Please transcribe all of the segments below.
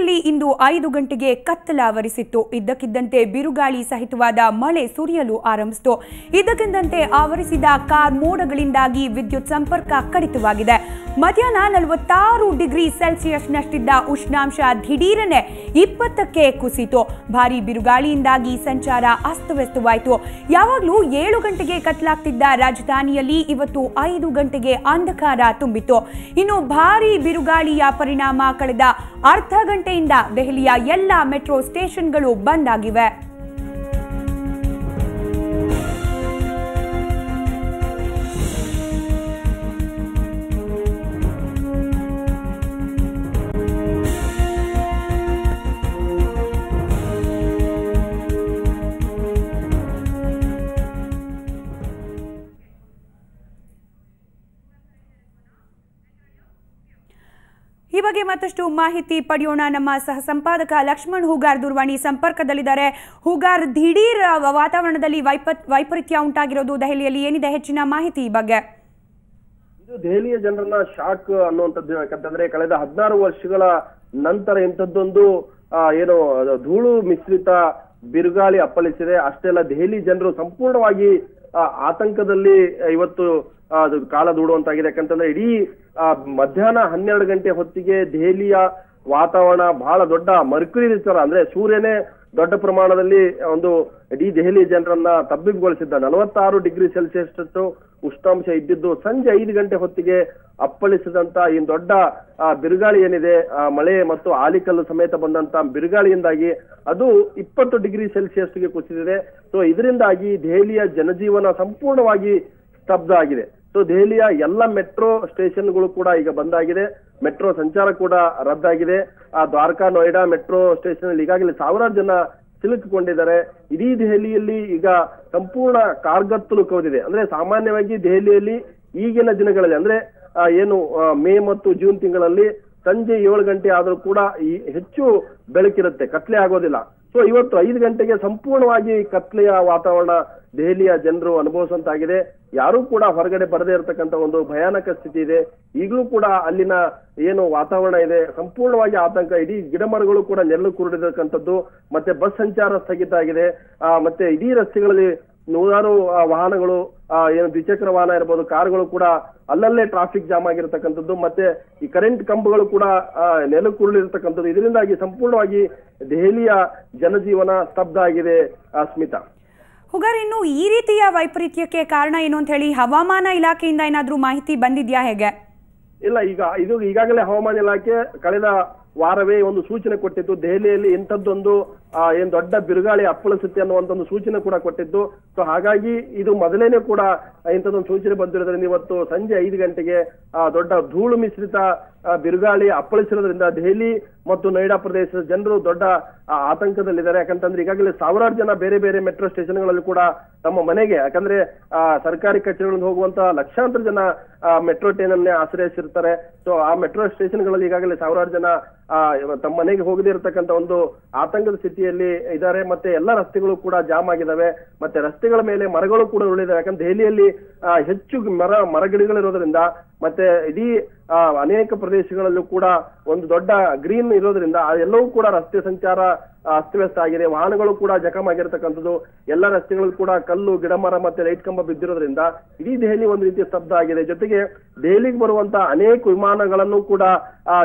ದೆಹಲಿಯಲ್ಲಿ ಇಂದು 5 ಗಂಟೆಗೆ ಕತ್ತಲಾವರಿಸಿತ್ತು. ಇದ್ದಕ್ಕಿದ್ದಂತೆ ಬಿರುಗಾಳಿ ಸಹಿತವಾದ ಮಳೆ ಸುರಿಯಲು ಆರಂಭಿಸಿತು. ಇದ್ದಕ್ಕಿದ್ದಂತೆ ಆವರಿಸಿದ ಕಾರ್ ಮೋಡಗಳಿಂದಾಗಿ ವಿದ್ಯುತ್ ಸಂಪರ್ಕ ಕಡಿತವಾಗಿದೆ. ಮಧ್ಯಾಹ್ನ 46 ಡಿಗ್ರಿ ಸೆಲ್ಸಿಯಸ್ನಷ್ಟಿದ್ದ ಉಷ್ಣಾಂಶ ದಿಢೀರನೆ 20ಕ್ಕೆ ಕುಸಿತು. ಭಾರೀ ಬಿರುಗಾಳಿಯಿಂದಾಗಿ ಸಂಚಾರ ಅಸ್ತವ್ಯಸ್ತವಾಯಿತು. ಯಾವಾಗಲೂ 7 ಗಂಟೆಗೆ ಕತ್ತಲಾಗ್ತಿದ್ದ ರಾಜಧಾನಿಯಲ್ಲಿ ಇವತ್ತು 5 ಗಂಟೆಗೆ ಅಂಧಕಾರ ತುಂಬಿತ್ತು. ಇನ್ನು ಭಾರೀ ಬಿರುಗಾಳಿಯ ಪರಿಣಾಮ ಕಳೆದ ಅರ್ಧ ಗಂಟೆಯಿಂದ ದೆಹಲಿಯ ಎಲ್ಲ ಮೆಟ್ರೋ ಸ್ಟೇಷನ್ಗಳು ಬಂದ್ ಆಗಿವೆ. ಈ ಬಗ್ಗೆ ಮತ್ತಷ್ಟು ಮಾಹಿತಿ ಪಡೆಯೋಣ. ನಮ್ಮ ಸಹ ಸಂಪಾದಕ ಲಕ್ಷ್ಮಣ್ ಹೂಗಾರ್ ದೂರವಾಣಿ ಸಂಪರ್ಕದಲ್ಲಿದ್ದಾರೆ. ಹೂಗಾರ್, ದಿಢೀರ್ ವಾತಾವರಣದಲ್ಲಿ ವೈಪರೀತ್ಯ ಉಂಟಾಗಿರೋದು ದೆಹಲಿಯಲ್ಲಿ, ಏನಿದೆ ಹೆಚ್ಚಿನ ಮಾಹಿತಿ ಈ ಬಗ್ಗೆ? ಇದು ದೆಹಲಿಯ ಜನರನ್ನ ಶಾಕ್ ಅನ್ನುವಂಥದ್ದು. ಯಾಕಂತಂದ್ರೆ ಕಳೆದ 16 ವರ್ಷಗಳ ನಂತರ ಇಂಥದ್ದೊಂದು ಏನು ಧೂಳು ಮಿಶ್ರಿತ ಬಿರುಗಾಳಿ ಅಪ್ಪಳಿಸಿದೆ. ಅಷ್ಟೆಲ್ಲ ದೆಹಲಿ ಜನರು ಸಂಪೂರ್ಣವಾಗಿ ಆತಂಕದಲ್ಲಿ ಇವತ್ತು ಕಾಲ ದೂಡುವಂತಾಗಿದೆ. ಯಾಕಂತಂದ್ರೆ ಇಡೀ ಮಧ್ಯಾಹ್ನ 12 ಗಂಟೆ ಹೊತ್ತಿಗೆ ದೆಹಲಿಯ ವಾತಾವರಣ ಬಹಳ ದೊಡ್ಡ ಮರ್ಕ್ಯುರಿ ತರ, ಅಂದ್ರೆ ಸೂರ್ಯನೇ ದೊಡ್ಡ ಪ್ರಮಾಣದಲ್ಲಿ ಒಂದು ಇಡೀ ದೆಹಲಿ ಜನರನ್ನ ತಬ್ಬಿಗೊಳಿಸಿದ್ದ. 46 ಡಿಗ್ರಿ ಸೆಲ್ಸಿಯಸ್ ಉಷ್ಣಾಂಶ ಇದ್ದಿದ್ದು ಸಂಜೆ 5 ಗಂಟೆ ಹೊತ್ತಿಗೆ ಅಪ್ಪಳಿಸಿದಂತ ಈ ದೊಡ್ಡ ಬಿರುಗಾಳಿ ಏನಿದೆ, ಮಳೆ ಮತ್ತು ಆಲಿಕಲ್ಲು ಸಮೇತ ಬಂದಂತ ಬಿರುಗಾಳಿಯಿಂದಾಗಿ ಅದು 20 ಡಿಗ್ರಿ ಸೆಲ್ಸಿಯಸ್ಗೆ ಕುಸಿದಿದೆ. ಸೊ ಇದರಿಂದಾಗಿ ದೆಹಲಿಯ ಜನಜೀವನ ಸಂಪೂರ್ಣವಾಗಿ ಸ್ತಬ್ಧ ಆಗಿದೆ. ಸೊ ದೆಹಲಿಯ ಎಲ್ಲ ಮೆಟ್ರೋ ಸ್ಟೇಷನ್ಗಳು ಕೂಡ ಈಗ ಬಂದಾಗಿದೆ. ಮೆಟ್ರೋ ಸಂಚಾರ ಕೂಡ ರದ್ದಾಗಿದೆ. ದ್ವಾರಕಾ, ನೋಯ್ಡಾ ಮೆಟ್ರೋ ಸ್ಟೇಷನ್ ಅಲ್ಲಿ ಈಗಾಗಲೇ ಸಾವಿರಾರು ಜನ ಸಿಲುಕಿಕೊಂಡಿದ್ದಾರೆ. ಇಡೀ ದೆಹಲಿಯಲ್ಲಿ ಈಗ ಸಂಪೂರ್ಣ ಕಾರ್ಗತ್ತಲು ಕವಿದಿದೆ. ಅಂದ್ರೆ ಸಾಮಾನ್ಯವಾಗಿ ದೆಹಲಿಯಲ್ಲಿ ಈಗಿನ ದಿನಗಳಲ್ಲಿ ಅಂದ್ರೆ ಏನು ಮೇ ಮತ್ತು ಜೂನ್ ತಿಂಗಳಲ್ಲಿ ಸಂಜೆ 7 ಗಂಟೆ ಆದ್ರೂ ಕೂಡ ಹೆಚ್ಚು ಬೆಳಕಿರುತ್ತೆ, ಕತ್ಲೆ ಆಗೋದಿಲ್ಲ. ಸೊ ಇವತ್ತು 5 ಗಂಟೆಗೆ ಸಂಪೂರ್ಣವಾಗಿ ಕತ್ಲೆಯ ವಾತಾವರಣ ದೆಹಲಿಯ ಜನರು ಅನುಭವಿಸುವಂತಾಗಿದೆ. ಯಾರೂ ಕೂಡ ಹೊರಗಡೆ ಬರದೇ ಇರತಕ್ಕಂತ ಒಂದು ಭಯಾನಕ ಸ್ಥಿತಿ ಇದೆ. ಈಗಲೂ ಕೂಡ ಅಲ್ಲಿನ ಏನು ವಾತಾವರಣ ಇದೆ ಸಂಪೂರ್ಣವಾಗಿ ಆತಂಕ. ಇಡೀ ಗಿಡ ಮರಗಳು ಕೂಡ ನೆರಳು ಕುರುಡಿರತಕ್ಕಂಥದ್ದು, ಮತ್ತೆ ಬಸ್ ಸಂಚಾರ ಸ್ಥಗಿತ ಆಗಿದೆ. ಮತ್ತೆ ಇಡೀ ರಸ್ತೆಗಳಲ್ಲಿ ನೂರಾರು ವಾಹನಗಳು, ಏನು ದ್ವಿಚಕ್ರ ವಾಹನ ಇರ್ಬೋದು, ಕಾರುಗಳು ಕೂಡ ಅಲ್ಲಲ್ಲೇ ಟ್ರಾಫಿಕ್ ಜಾಮ್ ಆಗಿರತಕ್ಕಂಥದ್ದು, ಮತ್ತೆ ಈ ಕರೆಂಟ್ ಕಂಬಗಳು ಕೂಡ ನೆಲ ಕುರುಳಿರತಕ್ಕಂಥದ್ದು. ಇದರಿಂದಾಗಿ ಸಂಪೂರ್ಣವಾಗಿ ದೆಹಲಿಯ ಜನಜೀವನ ಸ್ತಬ್ಧ ಆಗಿದೆ. ಸ್ಮಿತಾ, ಹುಗಾರ್, ಇನ್ನು ಈ ರೀತಿಯ ವೈಪರೀತ್ಯಕ್ಕೆ ಕಾರಣ ಏನು ಅಂತ ಹೇಳಿ ಹವಾಮಾನ ಇಲಾಖೆಯಿಂದ ಏನಾದ್ರೂ ಮಾಹಿತಿ ಬಂದಿದ್ಯಾ, ಹೇಗೆ? ಇಲ್ಲ, ಈಗಾಗಲೇ ಹವಾಮಾನ ಇಲಾಖೆ ಕಳೆದ ವಾರವೇ ಒಂದು ಸೂಚನೆ ಕೊಟ್ಟಿತ್ತು. ದೆಹಲಿಯಲ್ಲಿ ಇಂಥದ್ದೊಂದು ಏನ್ ದೊಡ್ಡ ಬಿರುಗಾಳಿ ಅಪ್ಪಳಿಸುತ್ತೆ ಅನ್ನುವಂತ ಒಂದು ಸೂಚನೆ ಕೂಡ ಕೊಟ್ಟಿದ್ದು. ಸೊ ಹಾಗಾಗಿ ಇದು ಮೊದಲೇನೆ ಕೂಡ ಇಂಥದ್ದೊಂದು ಸೂಚನೆ ಬಂದಿರೋದ್ರಿಂದ ಇವತ್ತು ಸಂಜೆ 5 ಗಂಟೆಗೆ ದೊಡ್ಡ ಧೂಳು ಮಿಶ್ರಿತ ಬಿರುಗಾಳಿ ಅಪ್ಪಳಿಸಿರೋದ್ರಿಂದ ದೆಹಲಿ ಮತ್ತು ನೋಯ್ಡಾ ಪ್ರದೇಶದ ಜನರು ದೊಡ್ಡ ಆತಂಕದಲ್ಲಿದ್ದಾರೆ. ಯಾಕಂತಂದ್ರೆ ಈಗಾಗಲೇ ಸಾವಿರಾರು ಜನ ಬೇರೆ ಬೇರೆ ಮೆಟ್ರೋ ಸ್ಟೇಷನ್ಗಳಲ್ಲಿ ಕೂಡ ತಮ್ಮ ಮನೆಗೆ, ಯಾಕಂದ್ರೆ ಸರ್ಕಾರಿ ಕಚೇರಿಗಳಿಗೆ ಹೋಗುವಂತ ಲಕ್ಷಾಂತರ ಜನ ಮೆಟ್ರೋ ಟ್ರೈನ್ ಅನ್ನೇ ಆಶ್ರಯಿಸಿರ್ತಾರೆ. ಸೊ ಆ ಮೆಟ್ರೋ ಸ್ಟೇಷನ್ಗಳಲ್ಲಿ ಈಗಾಗಲೇ ಸಾವಿರಾರು ಜನ ತಮ್ಮ ಮನೆಗೆ ಹೋಗದೇ ಇರತಕ್ಕಂತ ಒಂದು ಆತಂಕದ ಸ್ಥಿತಿಯಲ್ಲಿ ಇದ್ದಾರೆ. ಮತ್ತೆ ಎಲ್ಲ ರಸ್ತೆಗಳು ಕೂಡ ಜಾಮ್ ಆಗಿದಾವೆ. ಮತ್ತೆ ರಸ್ತೆಗಳ ಮೇಲೆ ಮರಗಳು ಕೂಡ ಉಳಿದಾವೆ. ಯಾಕಂದ್ರೆ ದೆಹಲಿಯಲ್ಲಿ ಹೆಚ್ಚು ಮರಗಿಡಗಳಿರೋದ್ರಿಂದ ಮತ್ತೆ ಇಡೀ ಅನೇಕ ಪ್ರದೇಶಗಳಲ್ಲೂ ಕೂಡ ಒಂದು ದೊಡ್ಡ ಗ್ರೀನ್ ಇರೋದ್ರಿಂದ ಎಲ್ಲವೂ ಕೂಡ ರಸ್ತೆ ಸಂಚಾರ ಅಸ್ತವ್ಯಸ್ತ ಆಗಿದೆ. ವಾಹನಗಳು ಕೂಡ ಜಖಮ್ ಆಗಿರತಕ್ಕಂಥದ್ದು. ಎಲ್ಲ ರಸ್ತೆಗಳು ಕೂಡ ಕಲ್ಲು, ಗಿಡ ಮರ ಮತ್ತೆ ಲೈಟ್ ಕಂಬ ಬಿದ್ದಿರೋದ್ರಿಂದ ಇಡೀ ದೆಹಲಿ ಒಂದು ರೀತಿಯ ಸ್ತಬ್ಧ ಆಗಿದೆ. ಜೊತೆಗೆ ದೆಹಲಿಗೆ ಬರುವಂತ ಅನೇಕ ವಿಮಾನಗಳನ್ನು ಕೂಡ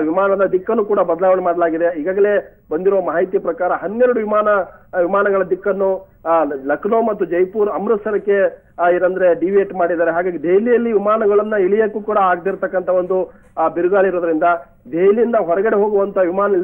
ವಿಮಾನದ ದಿಕ್ಕನ್ನು ಕೂಡ ಬದಲಾವಣೆ ಮಾಡಲಾಗಿದೆ. ಈಗಾಗಲೇ ಬಂದಿರುವ ಮಾಹಿತಿ ಪ್ರಕಾರ 12 ವಿಮಾನಗಳ ದಿಕ್ಕನ್ನು ಲಕ್ನೋ ಮತ್ತು ಜೈಪುರ್, ಅಮೃತ್ಸರಕ್ಕೆ ಏನಂದ್ರೆ ಡಿವಿಯೇಟ್ ಮಾಡಿದ್ದಾರೆ. ಹಾಗಾಗಿ ದೆಹಲಿಯಲ್ಲಿ ವಿಮಾನಗಳನ್ನ ಇಳಿಯಕ್ಕೂ ಕೂಡ ಆಗದಿರ್ತಕ್ಕಂಥ ಒಂದು ಬಿರುಗಾಳಿ ಇರೋದ್ರಿಂದ ದೆಹಲಿಯಿಂದ ಹೊರಗಡೆ ಹೋಗುವಂತ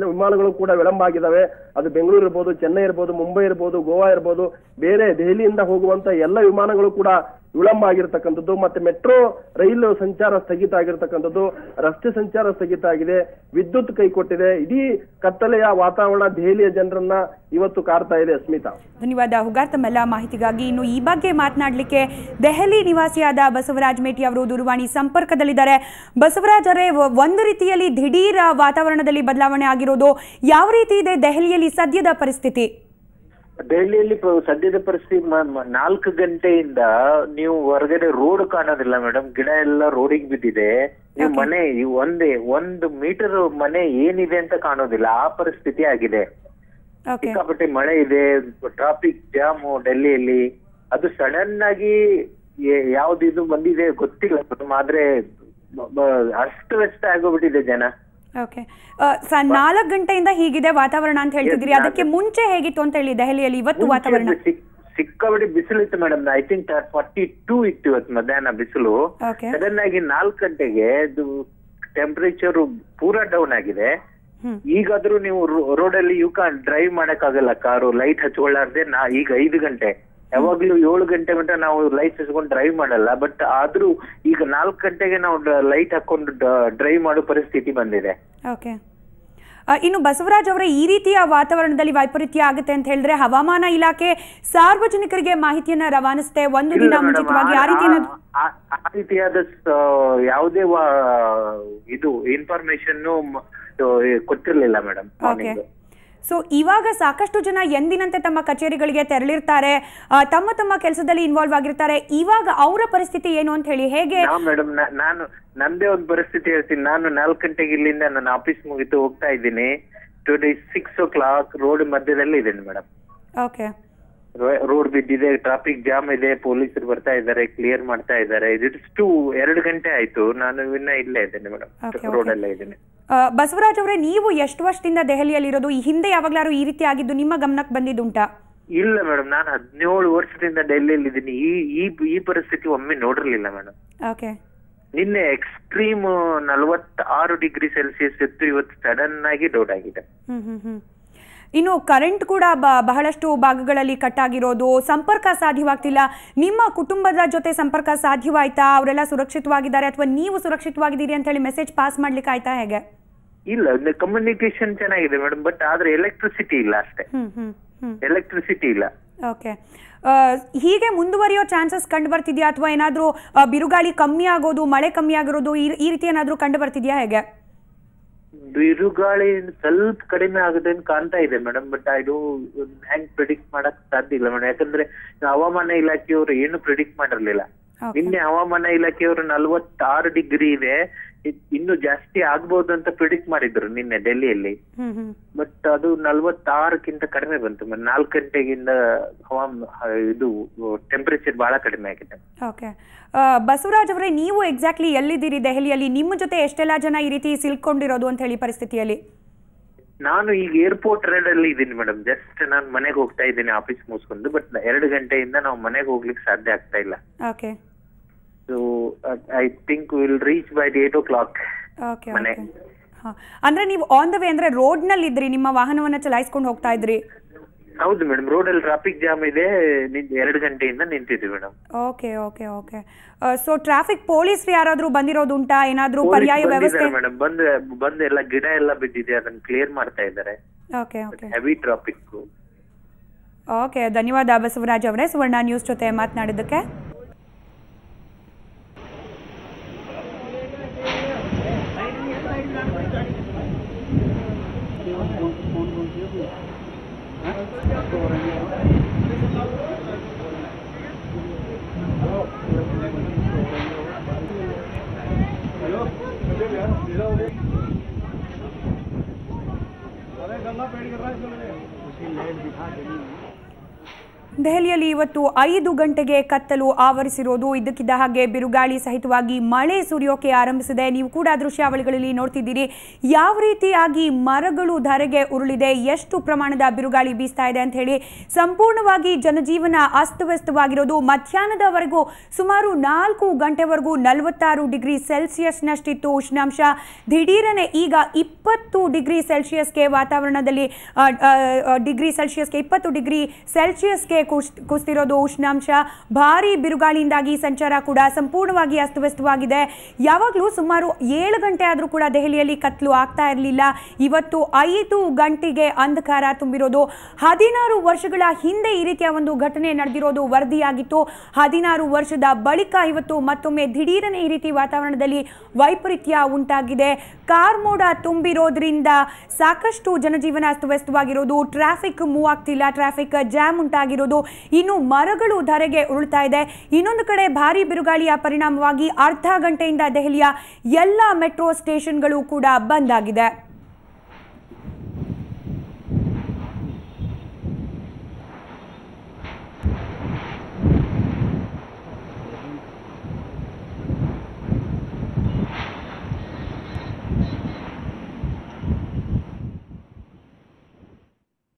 ವಿಮಾನಗಳು ಕೂಡ ವಿಳಂಬ ಆಗಿದ್ದಾವೆ. ಅದು ಬೆಂಗಳೂರು ಇರ್ಬೋದು, ಚೆನ್ನೈ ಇರ್ಬೋದು, ಮುಂಬೈ ಇರ್ಬೋದು, ಗೋವಾ ಇರ್ಬೋದು, ಬೇರೆ ದೆಹಲಿಯಿಂದ ಹೋಗುವಂತ ಎಲ್ಲ ವಿಮಾನಗಳು ಕೂಡ ವಿಳಂಬ ಆಗಿರ್ತಕ್ಕಂಥದ್ದು. ಮತ್ತೆ ಮೆಟ್ರೋ ರೈಲು ಸಂಚಾರ ಸ್ಥಗಿತ ಆಗಿರ್ತಕ್ಕಂಥದ್ದು, ರಸ್ತೆ ಸಂಚಾರ ಸ್ಥಗಿತ ಆಗಿದೆ, ವಿದ್ಯುತ್ ಕೈಕೊಟ್ಟಿದೆ. ಇಡೀ ಕತ್ತಲೆಯ ವಾತಾವರಣ ದೆಹಲಿಯ ಜನರನ್ನ ಇವತ್ತು ಕಾಡ್ತಾ ಇದೆ. ಸ್ಮಿತಾ, ಧನ್ಯವಾದ ಹುಗಾರ್ ತಮ್ಮೆಲ್ಲ ಮಾಹಿತಿಗಾಗಿ. ಇನ್ನು ಈ ಬಗ್ಗೆ ಮಾತನಾಡಲಿಕ್ಕೆ ದೆಹಲಿ ನಿವಾಸಿಯಾದ ಬಸವರಾಜ್ ಮೇಟಿ ಅವರು ದೂರವಾಣಿ ಸಂಪರ್ಕದಲ್ಲಿದ್ದಾರೆ. ಬಸವರಾಜ್ ಅವರೇ, ಒಂದು ರೀತಿಯಲ್ಲಿ ದಿಢೀರ್ ವಾತಾವರಣದಲ್ಲಿ ಬದಲಾವಣೆ ಆಗಿರೋದು, ಯಾವ ರೀತಿ ಇದೆ ದೆಹಲಿಯಲ್ಲಿ ಸದ್ಯದ ಪರಿಸ್ಥಿತಿ? ದೆಹಲಿಯಲ್ಲಿ ಸದ್ಯದ ಪರಿಸ್ಥಿತಿ 4 ಗಂಟೆಯಿಂದ ನೀವು ಹೊರಗಡೆ ರೋಡ್ ಕಾಣೋದಿಲ್ಲ ಮೇಡಮ್. ಗಿಡ ಎಲ್ಲ ರೋಡಿಗೆ ಬಿದ್ದಿದೆ. ನೀವು ಮನೆ ಒಂದು ಮೀಟರ್ ಮನೆ ಏನಿದೆ ಅಂತ ಕಾಣೋದಿಲ್ಲ, ಆ ಪರಿಸ್ಥಿತಿ ಆಗಿದೆ. ಸಿಕ್ಕಾಪಟ್ಟೆ ಮಳೆ ಇದೆ, ಟ್ರಾಫಿಕ್ ಜಾಮು ಡೆಲ್ಲಿಯಲ್ಲಿ. ಅದು ಸಡನ್ ಆಗಿ ಯಾವ್ದು ಇದು ಬಂದಿದೆ ಗೊತ್ತಿಲ್ಲ, ಆದ್ರೆ ಅಸ್ತವ್ಯಸ್ತ ಆಗೋಗ್ಬಿಟ್ಟಿದೆ ಜನ. ಓಕೆ, 4 ಗಂಟೆಯಿಂದ ಹೀಗಿದೆ ವಾತಾವರಣ ಅಂತ ಹೇಳ್ತಿದ್ರಿ, ಅದಕ್ಕೆ ಮುಂಚೆ ಹೇಗಿತ್ತು ಅಂತ ಹೇಳಿ ದೆಹಲಿಯಲ್ಲಿ ಇವತ್ತು ವಾತಾವರಣ? ಸಿಕ್ಕಾಪಟ್ಟೆ ಬಿಸಿಲು ಇತ್ತು ಮೇಡಮ್. ಐ ಥಿಂಕ್ 42 ಇತ್ತು ಇವತ್ತು ಮಧ್ಯಾಹ್ನ ಬಿಸಿಲು. ಸಡನ್ ಆಗಿ 4 ಗಂಟೆಗೆ ಟೆಂಪರೇಚರ್ ಪೂರಾ ಡೌನ್ ಆಗಿದೆ. ಈಗಾದ್ರೂ ನೀವು ರೋಡ್ ಅಲ್ಲಿ ಯು ಕ್ಯಾನ್ ಡ್ರೈವ್ ಮಾಡಕ್ ಆಗಲ್ಲ, ಕಾರು ಲೈಟ್ ಹಚ್ಕೊಳ್ಳಾರ್ದೆ. ಈಗ 5 ಗಂಟೆ, ಯಾವಾಗ್ಲೂ 7 ಗಂಟೆ ಗಂಟ ನಾವು ಲೈಟ್ ಹಚ್ಕೊಂಡು ಡ್ರೈವ್ ಮಾಡಲ್ಲ. ಬಟ್ ಆದ್ರೂ ಈಗ 4 ಗಂಟೆಗೆ ನಾವು ಲೈಟ್ ಹಾಕೊಂಡು ಡ್ರೈವ್ ಮಾಡೋ ಪರಿಸ್ಥಿತಿ ಬಂದಿದೆ. ಓಕೆ, ಇನ್ನು ಬಸವರಾಜ್ ಅವರೇ, ಈ ರೀತಿಯ ವಾತಾವರಣದಲ್ಲಿ ವೈಪರೀತ್ಯ ಆಗುತ್ತೆ ಅಂತ ಹೇಳಿದ್ರೆ ಹವಾಮಾನ ಇಲಾಖೆ ಸಾರ್ವಜನಿಕರಿಗೆ ಮಾಹಿತಿಯನ್ನ ರವಾನಿಸುತ್ತೆ ಒಂದು ದಿನ ಮುಂಚಿತವಾಗಿ, ಆ ರೀತಿಯಾದ ಯಾವುದೇ ಇದು ಇನ್ಫಾರ್ಮೇಶನ್ ಕೊಟ್ಟಿರ್ಲಿಲ್ಲ ಮೇಡಮ್. ಸೊ ಇವಾಗ ಸಾಕಷ್ಟು ಜನ ಎಂದಿನಂತೆ ತಮ್ಮ ಕಚೇರಿಗಳಿಗೆ ತೆರಳಿರ್ತಾರೆ, ತಮ್ಮ ಕೆಲಸದಲ್ಲಿ ಇನ್ವಾಲ್ವ್ ಆಗಿರ್ತಾರೆ. ಇವಾಗ ಅವರ ಪರಿಸ್ಥಿತಿ ಏನು ಅಂತ ಹೇಳಿ ಹೇಗೆ? ಮೇಡಮ್, ನಾನು ನಂದೇ ಒಂದು ಪರಿಸ್ಥಿತಿ ಹೇಳ್ತೀನಿ. ನಾನು 4 ಗಂಟೆಗೆ ಇಲ್ಲಿಂದ ನನ್ನ ಆಫೀಸ್ ಮುಗಿತು ಹೋಗ್ತಾ ಇದ್ದೀನಿ. ಟುಡೇ 6 o'clock ರೋಡ್ ಮಧ್ಯದಲ್ಲಿ ಇದ್ದೀನಿ ಮೇಡಮ್. ಓಕೆ, ರೋಡ್ ಬಿದ್ದಿದೆ, ಟ್ರಾಫಿಕ್ ಜಾಮ್ ಇದೆ, ಪೊಲೀಸರು ಬರ್ತಾ ಇದ್ದಾರೆ, ಕ್ಲಿಯರ್ ಮಾಡ್ತಾ ಇದ್ದಾರೆ. ಇಟ್ಸ್ 2 ಗಂಟೆ ಆಯ್ತು, ನಾನು ಇನ್ನ ಇಲ್ಲೇ ಇದ್ದೇನೆ ಮೇಡಮ್, ರೋಡ್ ಅಲ್ಲೇ ಇದ್ದೇನೆ. ಬಸವರಾಜ್ ಅವರೇ, ನೀವು ಎಷ್ಟು ವರ್ಷದಿಂದ ದೆಹಲಿಯಲ್ಲಿ ಇರೋದು? ಈ ಹಿಂದೆ ಯಾವಾಗ್ಲಾರು ಈ ರೀತಿ ಆಗಿದ್ದು ನಿಮ್ಮ ಗಮನಕ್ಕೆ ಬಂದಿದ್ದುಂಟಾ? ಇಲ್ಲ ಮೇಡಮ್, ನಾನು 17 ವರ್ಷದಿಂದ ಡೆಲ್ಲಿಯಲ್ಲಿ ಇದ್ದೀನಿ. ಈ ಪರಿಸ್ಥಿತಿ ಒಮ್ಮೆ ನೋಡಿರ್ಲಿಲ್ಲ ಮೇಡಮ್. ಓಕೆ, ನಿನ್ನೆ ಎಕ್ಸ್ಟ್ರೀಮ್ 46 ಡಿಗ್ರಿ ಸೆಲ್ಸಿಯಸ್ ಇತ್ತು, ಇವತ್ತು ಸಡನ್ ಆಗಿ ಡೌನ್ ಆಗಿದೆ. ಇನ್ನು ಕರೆಂಟ್ ಕೂಡ ಬಹಳಷ್ಟು ಭಾಗಗಳಲ್ಲಿ ಕಟ್ ಆಗಿರೋದು, ಸಂಪರ್ಕ ಸಾಧ್ಯವಾಗ್ತಿಲ್ಲ. ನಿಮ್ಮ ಕುಟುಂಬದ ಜೊತೆ ಸಂಪರ್ಕ ಸಾಧ್ಯವಾಯ್ತಾ? ಅವರೆಲ್ಲ ಸುರಕ್ಷಿತವಾಗಿದ್ದಾರೆ ಅಥವಾ ನೀವು ಸುರಕ್ಷಿತವಾಗಿದ್ದೀರಿ ಅಂತ ಹೇಳಿ ಮೆಸೇಜ್ ಪಾಸ್ ಮಾಡ್ಲಿಕ್ಕೆ ಆಯ್ತಾ ಹೇಗೆ? ಇಲ್ಲ, ಕಮ್ಯುನಿಕೇಶನ್ ಚೆನ್ನಾಗಿದೆ ಮೇಡಮ್, ಬಟ್ ಆದ್ರೆ ಎಲೆಕ್ಟ್ರಿಸಿಟಿ ಇಲ್ಲ ಅಷ್ಟೇ. ಎಲೆಕ್ಟ್ರಿಸಿಟಿ ಇಲ್ಲ. ಓಕೆ, ಹೀಗೆ ಮುಂದುವರಿಯೋ ಚಾನ್ಸಸ್ ಕಂಡು ಬರ್ತಿದ್ಯಾ ಅಥವಾ ಏನಾದ್ರೂ ಬಿರುಗಾಳಿ ಕಮ್ಮಿ ಆಗೋದು, ಮಳೆ ಕಮ್ಮಿ ಆಗಿರೋದು, ಈ ರೀತಿ ಏನಾದ್ರೂ ಕಂಡು ಬರ್ತಿದ್ಯಾ ಹೇಗೆ? ಬಿರುಗಾಳಿ ಸ್ವಲ್ಪ ಕಡಿಮೆ ಆಗುತ್ತೆ ಅಂತ ಕಾಣ್ತಾ ಇದೆ ಮೇಡಮ್, ಬಟ್ ಅದು ಹೆಂಗ್ ಪ್ರಿಡಿಕ್ಟ್ ಮಾಡಕ್ ಸಾಧ್ಯ ಇಲ್ಲ ಮೇಡಮ್. ಯಾಕಂದ್ರೆ ಹವಾಮಾನ ಇಲಾಖೆಯವರು ಏನು ಪ್ರಿಡಿಕ್ಟ್ ಮಾಡಿರ್ಲಿಲ್ಲ. ನಿನ್ನೆ ಹವಾಮಾನ ಇಲಾಖೆಯವರು 46 ಡಿಗ್ರಿ ಇದೆ, ಇನ್ನು ಜಾಸ್ತಿ ಆಗ್ಬಹುದು ಅಂತ ಪ್ರಿಡಿಕ್ಟ್ ಮಾಡಿದ್ರು ನಿನ್ನೆ ಡೆಲ್ಲಿಯಲ್ಲಿ. ಬಟ್ ಅದು 46ಕ್ಕಿಂತ ಕಡಿಮೆ ಬಂತು. 4 ಗಂಟೆಗಿಂತ ಇದು ಟೆಂಪರೇಚರ್ ಬಹಳ ಕಡಿಮೆ ಆಗಿದೆ. ಓಕೆ, ಬಸವರಾಜ್ ಅವರೇ, ನೀವು ಎಕ್ಸಾಕ್ಟ್ಲಿ ಎಲ್ಲಿದ್ದೀರಿ ದೆಹಲಿಯಲ್ಲಿ? ನಿಮ್ಮ ಜೊತೆ ಎಷ್ಟೆಲ್ಲ ಜನ ಈ ರೀತಿ ಸಿಲ್ಕೊಂಡಿರೋದು ಅಂತ ಹೇಳಿ ಪರಿಸ್ಥಿತಿಯಲ್ಲಿ? ನಾನು ಈಗ ಏರ್ಪೋರ್ಟ್ ರೋಡ್ ಅಲ್ಲಿ ಇದ್ದೀನಿ ಮೇಡಮ್. ಜಸ್ಟ್ ನಾನು ಮನೆಗೆ ಹೋಗ್ತಾ ಇದ್ದೀನಿ ಆಫೀಸ್ ಮುಗಿಸ್ಕೊಂಡು. ಬಟ್ 2 ಗಂಟೆಯಿಂದ ನಾವು ಮನೆಗೆ ಹೋಗ್ಲಿಕ್ಕೆ ಸಾಧ್ಯ ಆಗ್ತಾ ಇಲ್ಲ. Okay, so I think will reach by 8 o'clock ಮನೆ. ಅಂದ್ರೆ ನೀವು ಆನ್ ದ ವೇ ಅಂದ್ರೆ ರೋಡ್ ನಲ್ಲಿ ಇದ್ರಿ, ನಿಮ್ಮ ವಾಹನವನ್ನ ಚಲಾಯಿಸ್ಕೊಂಡು ಹೋಗ್ತಾ ಇದ್ರಿ? ಹೌದು ಮೇಡಮ್, ರೋಡ್ ಅಲ್ಲಿ ಟ್ರಾಫಿಕ್ ಜಾಮ್ ಇದೆ, 2 ಗಂಟೆಯಿಂದ ನಿಂತಿದ್ವಿ madam. Okay okay okay, so traffic ಪೊಲೀಸರು ಯಾರಾದ್ರೂ ಬಂದಿರೋದು ಉಂಟಾ? ಏನಾದ್ರೂ ಪರ್ಯಾಯ ವ್ಯವಸ್ಥೆ? ಮೇಡಮ್, ಬಂದು ಎಲ್ಲ ಗಿಡ ಎಲ್ಲ ಬಿದ್ದಿದೆ, ಅದನ್ನ ಕ್ಲಿಯರ್ ಮಾಡ್ತಾ ಇದ್ದಾರೆ. Okay okay, heavy traffic. Okay, ಧನ್ಯವಾದ ಬಸವರಾಜ್ ಅವರೇ ಸುವರ್ಣ ನ್ಯೂಸ್ ಜೊತೆ ಮಾತನಾಡಿದ್ದಕ್ಕೆ. ದೆಹಲಿಯಲ್ಲಿ ಇವತ್ತು 5 ಗಂಟೆಗೆ ಕತ್ತಲು ಆವರಿಸಿರೋದು. ಇದಕ್ಕಿದ್ದ ಹಾಗೆ ಬಿರುಗಾಳಿ ಸಹಿತವಾಗಿ ಮಳೆ ಸುರಿಯೋಕೆ ಆರಂಭಿಸಿದೆ. ನೀವು ಕೂಡ ದೃಶ್ಯಾವಳಿಗಳಲ್ಲಿ ನೋಡ್ತಿದ್ದೀರಿ ಯಾವ ರೀತಿಯಾಗಿ ಮರಗಳು ಧರೆಗೆ ಉರುಳಿದೆ, ಎಷ್ಟು ಪ್ರಮಾಣದ ಬಿರುಗಾಳಿ ಬೀಸ್ತಾ ಇದೆ ಅಂತ ಹೇಳಿ. ಸಂಪೂರ್ಣವಾಗಿ ಜನಜೀವನ ಅಸ್ತವ್ಯಸ್ತವಾಗಿರೋದು. ಮಧ್ಯಾಹ್ನದವರೆಗೂ ಸುಮಾರು 4 ಗಂಟೆವರೆಗೂ 46 ಡಿಗ್ರಿ ಸೆಲ್ಸಿಯಸ್ನಷ್ಟಿತ್ತು ಉಷ್ಣಾಂಶ. ದಿಢೀರನೆ ಈಗ 20 ಡಿಗ್ರಿ ಸೆಲ್ಸಿಯಸ್ಗೆ ವಾತಾವರಣದಲ್ಲಿ 20 ಡಿಗ್ರಿ ಸೆಲ್ಸಿಯಸ್ಗೆ ಕುಸಿತಿರೋದು ಉಷ್ಣಾಂಶ. ಭಾರಿ ಬಿರುಗಾಳಿಯಿಂದಾಗಿ ಸಂಚಾರ ಕೂಡ ಸಂಪೂರ್ಣವಾಗಿ ಅಸ್ತವ್ಯಸ್ತವಾಗಿದೆ. ಯಾವಾಗಲೂ ಸುಮಾರು 7 ಗಂಟೆ ಆದರೂ ಕೂಡ ದೆಹಲಿಯಲ್ಲಿ ಕತ್ಲು ಆಗ್ತಾ ಇರಲಿಲ್ಲ. ಇವತ್ತು 5 ಗಂಟೆಗೆ ಅಂಧಕಾರ ತುಂಬಿರೋದು. 16 ವರ್ಷಗಳ ಹಿಂದೆ ಈ ರೀತಿಯ ಒಂದು ಘಟನೆ ನಡೆದಿರೋದು ವರದಿಯಾಗಿತ್ತು. 16 ವರ್ಷದ ಬಳಿಕ ಇವತ್ತು ಮತ್ತೊಮ್ಮೆ ದಿಢೀರನೆ ಈ ರೀತಿ ವಾತಾವರಣದಲ್ಲಿ ವೈಪರೀತ್ಯ ಉಂಟಾಗಿದೆ. ಕಾರ್ ಮೋಡ ತುಂಬಿರೋದ್ರಿಂದ ಸಾಕಷ್ಟು ಜನಜೀವನ ಅಸ್ತವ್ಯಸ್ತವಾಗಿರೋದು. ಟ್ರಾಫಿಕ್ ಮೂವ್ ಆಗ್ತಿಲ್ಲ, ಟ್ರಾಫಿಕ್ ಜಾಮ್ ಉಂಟಾಗಿರೋದು. ನೋಡಬಹುದು. ಇನ್ನು ಮರಗಳು ಧರೆಗೆ ಉರುಳ್ತಾ ಇದೆ. ಇನ್ನೊಂದು ಕಡೆ ಭಾರೀ ಬಿರುಗಾಳಿಯ ಪರಿಣಾಮವಾಗಿ ಅರ್ಧ ಗಂಟೆಯಿಂದ ದೆಹಲಿಯ ಎಲ್ಲ ಮೆಟ್ರೋ ಸ್ಟೇಷನ್ಗಳು ಕೂಡ ಬಂದ್ ಆಗಿದೆ.